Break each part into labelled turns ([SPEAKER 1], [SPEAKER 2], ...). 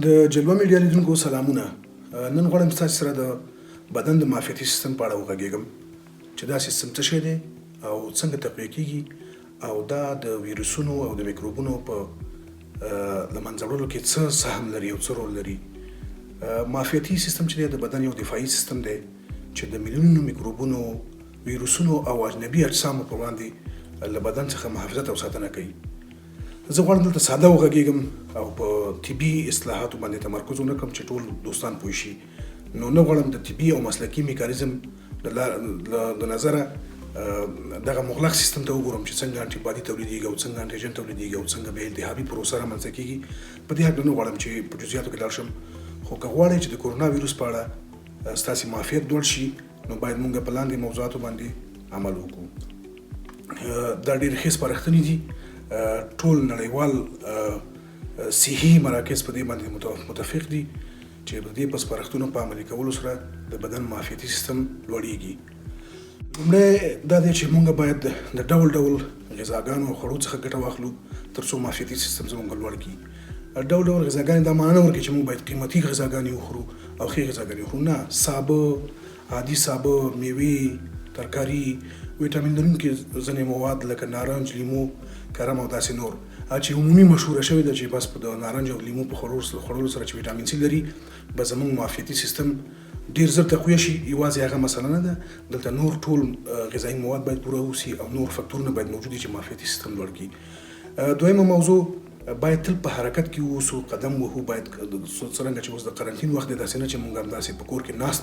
[SPEAKER 1] د جلوه میډیا لیدونکو سلامونه. نن غواړم ستاسو سره د بدن د معافیتي سیستم په اړه وغږیږم چې دا سیستم څه شی دی او څنګه تقویه کیږي او دا د ویروسونو او د میکروبونو په له منځه وړلو کې څه سهم لري او څه رول لري. معافیتي سیستم چې دی د بدن یو دفاعي سیستم دی چې د میلیونونو میکروبونو، ویروسونو او اجنبي اجسامو په وړاندې له بدن څخه محافظت او ساتنه کوي. زه غواړم دلته ساده وغږیږم او په طبي اصطلاحاتو باندې تمرکز ونه کړم چې ټول دوستان پوه شي. نو نه غواړم د طبي او مسلکي میکانیزم د نظره دغه مغلق سیستم ته وګورم چې څنګه انټي باډي تولیدېږي او څنګه انټيجن تولیدېږي او څنګه به التهابي پروسه رامنځته کېږي. په دې هکله نه غواړم چې په جزئیاتو کې لاړ شم، خو که غواړئ چې د کرونا ویروس په اړه ستاسې معافیت لوړ شي نو باید موږ په لاندې موضوعاتو باندې عمل وکړو. دا ډېر ښې سپارښتنې دي. ټول نړیوال صحي مراکز په دې باندې متفق دي چې د دې په سپارښتنو په عملي کولو سره د بدن معافیتي سیستم لوړیږي. لومړی دا دی چې موږ باید د ډول ډول غذاګانو او خوړو څخه ګټه واخلو تر څو معافیتي سیستم زموږ لوړ کړي. ډول ډول غذاګانې دا معنی نه ورکوي چې موږ باید قیمتي غذاګانې وخورو او ښې غذاګانې وخورو. نه، سابه، عادي سابه، میوې، ترکاري، ویټامین لرونکي ځینې مواد لکه نارنج، لیمو، کرم او داسې نور چې عمومي مشهوره شوې ده چې بس په د نارنج او لیمو په خوړلو سره چې ویټامین سي لري به زموږ معافیتي سیستم ډېر زر تقویه شي. یوازې هغه مسله نه ده، دلته نور ټول غذایي مواد باید پوره اوسي او نور فکتورونه باید موجود وي چې معافیتي سیستم لوړ کړي. دویمه موضوع، باید تل په حرکت کې اوسو، قدم وهو. باید څرنګه چې اوس د قرنطین وخت دی داسې نه چې موږ همداسې په کور کې ناست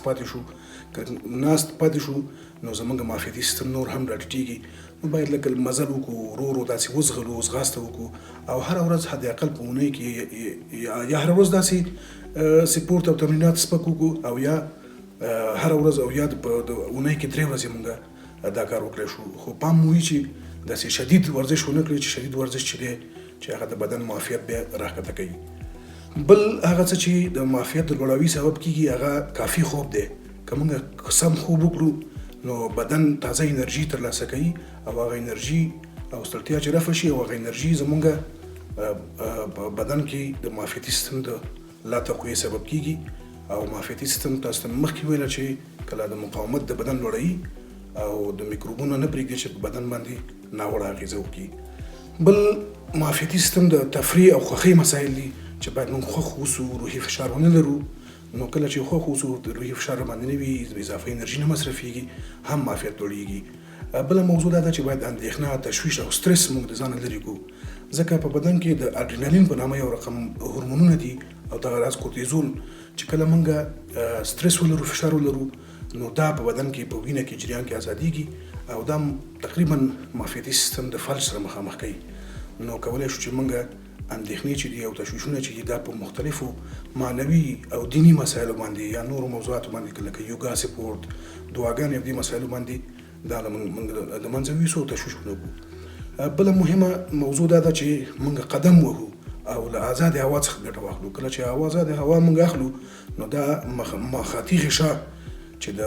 [SPEAKER 1] پاتې شو نو زموږ معافیتي سیستم نور هم راټیټېږي. نو باید لکه مزل وکړو، ورو ورو داسې وزغلو، ځغاسته وکړو او هره ورځ حد اقل په اونۍ کې یا هره ورځ داسې سپورت او تمرینات سپک وکړو او یا هره ورځ او یا په اونۍ کې 3 ورځې موږ دا کار وکړی شو. خو پام مو وي چې داسې شدید ورزش ونه کړئ چې شدید ورزش چې دی چې هغه د بدن معافیت بیا راښکته کوي. بل هغه څه چې د معافیت د لوړاوي سبب کیږي هغه کافي خوب دی. که موږ سم خوب وکړو نو بدن تازه انرژي ترلاسه کوي او هغه انرژي او ستړیا چې رفع شي او هغه انرژي زموږ په بدن کې د معافیتي سیستم د لا تقویې سبب کیږي او معافیتي سیستم تاسو ته مخکې ویله چې کله د مقاومت د بدن لوړوي او د میکروبونو نه پرېږدي چې په بدن باندې ناوړه اغېزه وکړي. بل معافیتي سیستم د تفریح او خوښۍ مسایل دي چې باید موږ خوښ اوسو، روحي فشار ونه لرو. نو کله چې خوښ اوسو، د روحي فشار باندې نه وي، اضافه انرژي نه مصرفېږي، هم معافیت لوړېږي. بله موضوع دا ده چې باید اندېښنه، تشویش او سترس موږ د ځانه لرې کړو، ځکه په بدن کې د اډرینالین په نامه یو رقم هورمونونه دي او دغه راز کورتیزول چې کله موږ سترس ولرو، فشار ولرو، نو دا په بدن کې په وینه کې جریان کې ازادېږي او دا تقریبا معافیتي سیستم د فلج سره مخامخ کوي. نو کولی شو چې موږ اندېښنې چې دي او تشویشونه چې دي دا په مختلفو معنوي او دیني مسایلو باندې یا نورو موضوعاتو باندې لکه یوګا سپورت، دعاګانې او دې مسایلو باندې دا موږ د منځه ویسو او تشویش ونه کړو. بله مهمه موضوع دا ده چې موږ قدم وهو او له آزادې هوا څخه ګټه واخلو. کله چې آزادې هوا موږ اخلو نو دا مخاطي غشا چې د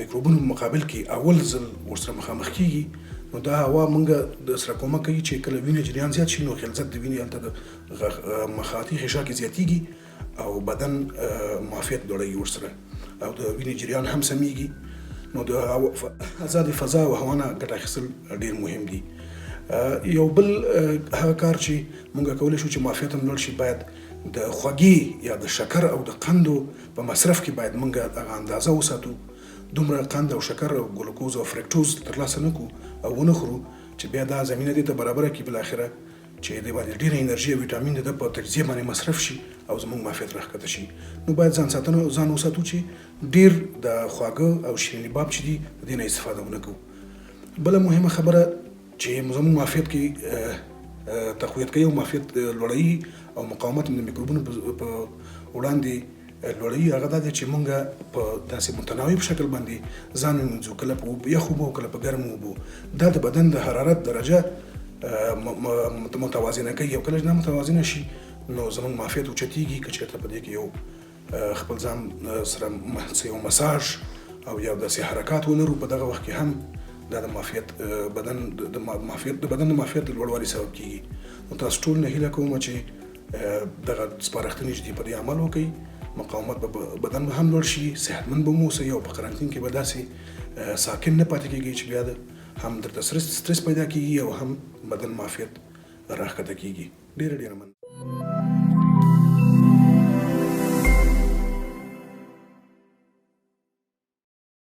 [SPEAKER 1] میکروبونو مقابل کې اول ځل ورسره مخامخ کیږي نو دا هوا موږ د سره کومک کوي چې کله وینې جریان زیات شي نو غلظت د وینې هلته د مخاطي غشا کې زیاتېږي او بدن معافیت لوړوي ورسره او د وینې جریان هم سمیږي. نو د آزادې فضا او هوا نه ګټه اخیستل ډېر مهم دي. یو بل هغه کار چې موږ کولی شو چې معافیت هم لوړ شي، باید د خوږې یا د شکر او د قندو په مصرف کې باید موږ هغه اندازه وساتو. دومره قند او شکر او ګلوکوز او فرکټوز ترلاسه نه کړو او ونه خورو چې بیا دا زمینه دې ته برابره کړي بالاخره چې دې باندې ډېره انرژي او ویټامین د په تجزیه باندې مصرف شي او زموږ معافیت راښکته شي. نو باید ځان وساتو چې ډېر د خواږه او شیریني باب چې دي د دې نه استفاده ونه کوو. بله مهمه خبره چې زموږ معافیت کې تقویت کوي او معافیت لوړوي او مقاومت د میکروبونو په وړاندې لوړوي هغه دا دی چې موږ په داسې متناوب شکل باندې ځان ومینځو، کله په یخو اوبو کله په ګرمو اوبو. دا د بدن د حرارت درجه متوازنه کوي او کله چې نامتوازنه شي نو زموږ معافیت اوچتېږي. که چېرته په دې کې یو خپل ځان سره یو مساج او یا داسې حرکات ولرو په دغه وخت کې هم دا د معافیت بدن د معافیت د معافیت د لوړوالي سبب کیږي. نو تاسو ټول نه هیله کوم چې دغه سپارښتنې چې دي په دې عمل وکړي، مقاومت به بدن به هم لوړ شي، صحتمند به مو اوسئ او په قرنطین کې به داسې ساکن نه پاتې کېږئ چې بیا هم درته سټرس پیدا کېږي او هم بدن معافیت راښکته کېږي. ډېره مننه.